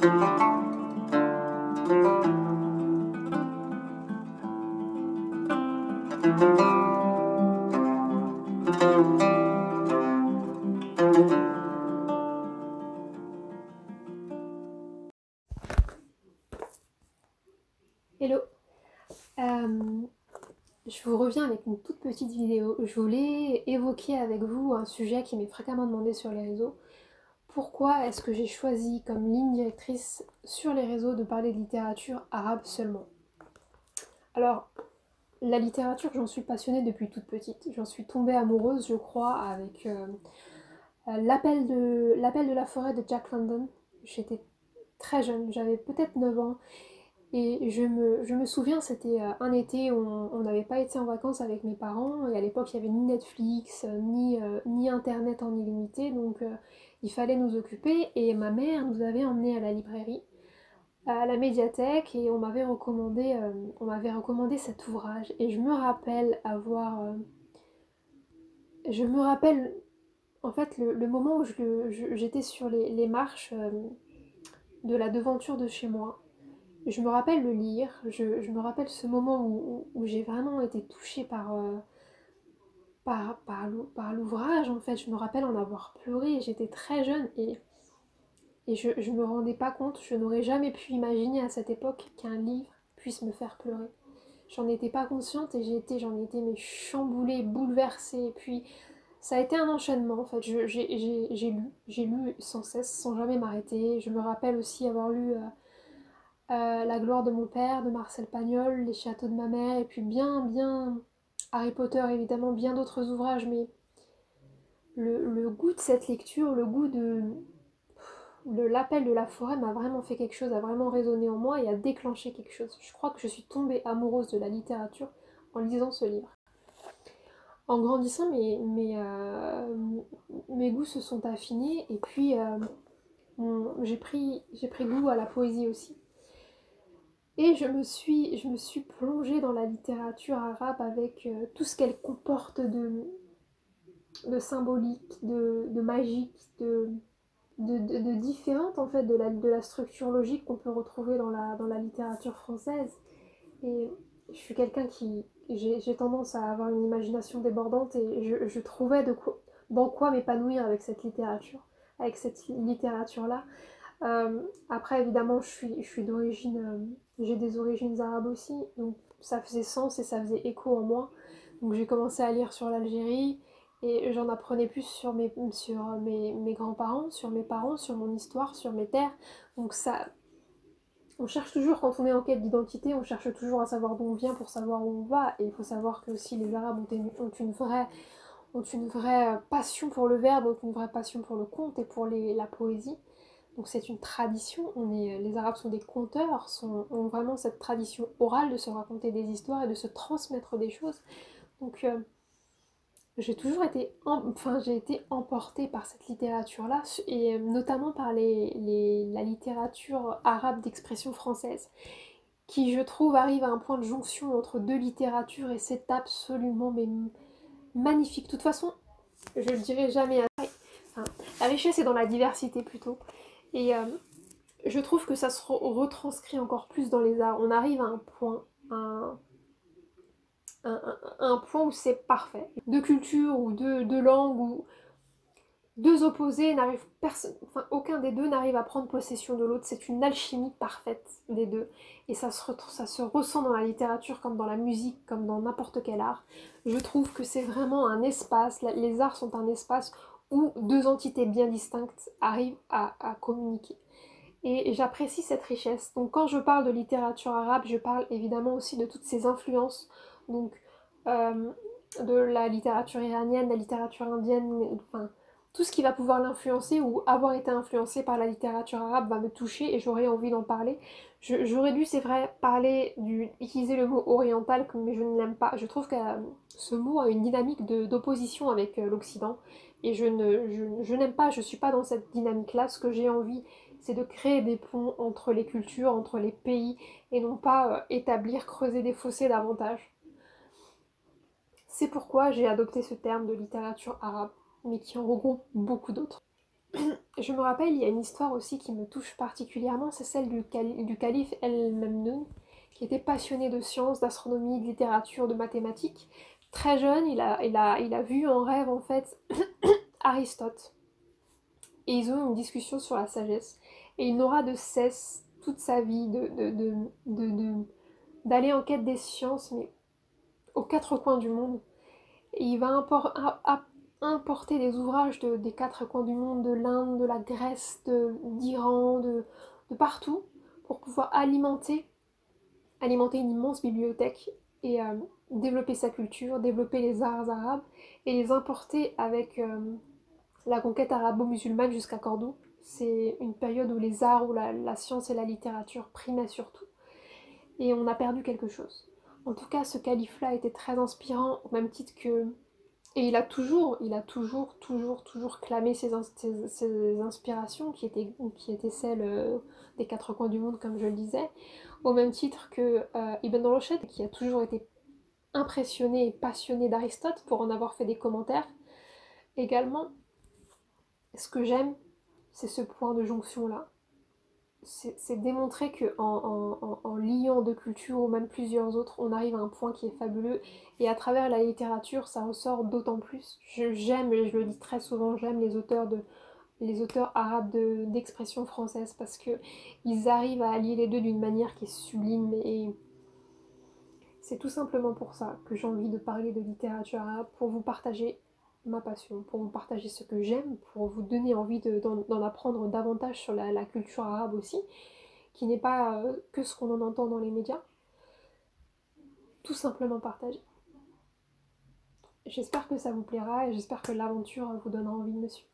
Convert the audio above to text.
Hello, je vous reviens avec une toute petite vidéo. Je voulais évoquer avec vous un sujet qui m'est fréquemment demandé sur les réseaux. Pourquoi est-ce que j'ai choisi comme ligne directrice sur les réseaux de parler de littérature arabe seulement? Alors, la littérature, j'en suis passionnée depuis toute petite. J'en suis tombée amoureuse, je crois, avec l'appel de la forêt de Jack London. J'étais très jeune, j'avais peut-être 9 ans. Et je me souviens, c'était un été où on n'avait pas été en vacances avec mes parents, et à l'époque il n'y avait ni Netflix, ni Internet en illimité, donc il fallait nous occuper, et ma mère nous avait emmenés à la librairie, à la médiathèque, et on m'avait recommandé cet ouvrage, et je me rappelle en fait le moment où j'étais sur les marches de la devanture de chez moi. Je me rappelle le lire, je me rappelle ce moment où j'ai vraiment été touchée par l'ouvrage en fait. Je me rappelle en avoir pleuré, j'étais très jeune et je me rendais pas compte, je n'aurais jamais pu imaginer à cette époque qu'un livre puisse me faire pleurer. J'en étais pas consciente et j'en étais mais chamboulée, bouleversée. Et puis ça a été un enchaînement en fait. J'ai lu sans cesse, sans jamais m'arrêter. Je me rappelle aussi avoir lu La gloire de mon père, de Marcel Pagnol, Les châteaux de ma mère, et puis bien Harry Potter évidemment, bien d'autres ouvrages, mais le goût de cette lecture, le goût de l'appel de la forêt m'a vraiment fait quelque chose, a vraiment résonné en moi et a déclenché quelque chose. Je crois que je suis tombée amoureuse de la littérature en lisant ce livre. En grandissant, mes goûts se sont affinés et puis j'ai pris goût à la poésie aussi. Et je me suis plongée dans la littérature arabe avec tout ce qu'elle comporte de symbolique, de magique, de différente en fait de la structure logique qu'on peut retrouver dans la littérature française. Et je suis quelqu'un qui... J'ai tendance à avoir une imagination débordante et je trouvais dans quoi m'épanouir avec cette littérature-là. Après, évidemment, je suis d'origine, j'ai des origines arabes aussi, donc ça faisait sens et ça faisait écho en moi. Donc j'ai commencé à lire sur l'Algérie et j'en apprenais plus sur mes grands-parents, sur mes parents, sur mon histoire, sur mes terres. Donc ça, on cherche toujours, quand on est en quête d'identité, on cherche toujours à savoir d'où on vient pour savoir où on va. Et il faut savoir que aussi les Arabes ont une vraie passion pour le verbe, ont une vraie passion pour le conte et pour la poésie. Donc c'est une tradition, les Arabes sont des conteurs, ont vraiment cette tradition orale de se raconter des histoires et de se transmettre des choses. Donc j'ai été emportée par cette littérature-là, et notamment par la littérature arabe d'expression française, qui je trouve arrive à un point de jonction entre deux littératures et c'est absolument magnifique. De toute façon, je le dirai jamais assez. Enfin, la richesse est dans la diversité plutôt. Et je trouve que ça se retranscrit encore plus dans les arts. On arrive à un point où c'est parfait. Deux cultures ou deux langues ou deux opposés n'arrivent enfin aucun des deux n'arrive à prendre possession de l'autre. C'est une alchimie parfaite des deux. Et ça se ressent dans la littérature comme dans la musique, comme dans n'importe quel art. Je trouve que c'est vraiment un espace, les arts sont un espace où deux entités bien distinctes arrivent à communiquer. Et j'apprécie cette richesse. Donc quand je parle de littérature arabe, je parle évidemment aussi de toutes ces influences. Donc euh, de la littérature iranienne, de la littérature indienne, enfin tout ce qui va pouvoir l'influencer ou avoir été influencé par la littérature arabe va me toucher et j'aurais envie d'en parler. J'aurais dû, c'est vrai, utiliser le mot oriental, mais je ne l'aime pas. Je trouve que ce mot a une dynamique d'opposition avec l'Occident et je n'aime pas, je suis pas dans cette dynamique-là. Ce que j'ai envie, c'est de créer des ponts entre les cultures, entre les pays, et non pas creuser des fossés davantage. C'est pourquoi j'ai adopté ce terme de littérature arabe, mais qui en regroupe beaucoup d'autres. Je me rappelle, il y a une histoire aussi qui me touche particulièrement, c'est celle du calife El-Memnoun, qui était passionné de sciences, d'astronomie, de littérature, de mathématiques. Très jeune, il a vu en rêve en fait Aristote. Et ils ont une discussion sur la sagesse. Et il n'aura de cesse toute sa vie d'aller en quête des sciences, mais aux quatre coins du monde. Et il va importer des ouvrages des quatre coins du monde, de l'Inde, de la Grèce, d'Iran, de partout, pour pouvoir alimenter une immense bibliothèque et développer sa culture, développer les arts arabes et les importer avec la conquête arabo-musulmane jusqu'à Cordoue. C'est une période où les arts, où la science et la littérature primaient surtout. Et on a perdu quelque chose. En tout cas, ce calife-là était très inspirant, au même titre que... Et toujours clamé ses inspirations, qui étaient celles des quatre coins du monde, comme je le disais. Au même titre que Ibn Rushd, qui a toujours été impressionné et passionné d'Aristote, pour en avoir fait des commentaires. Également, ce que j'aime, c'est ce point de jonction-là. C'est démontrer qu'en liant deux cultures ou même plusieurs autres, on arrive à un point qui est fabuleux. Et à travers la littérature, ça ressort d'autant plus. J'aime, et je le dis très souvent, j'aime les auteurs arabes d'expression française parce que ils arrivent à allier les deux d'une manière qui est sublime. Et c'est tout simplement pour ça que j'ai envie de parler de littérature arabe, pour vous partager ma passion, pour vous partager ce que j'aime, pour vous donner envie d'en apprendre davantage sur la culture arabe aussi, qui n'est pas que ce qu'on en entend dans les médias. Tout simplement partager. J'espère que ça vous plaira et j'espère que l'aventure vous donnera envie de me suivre.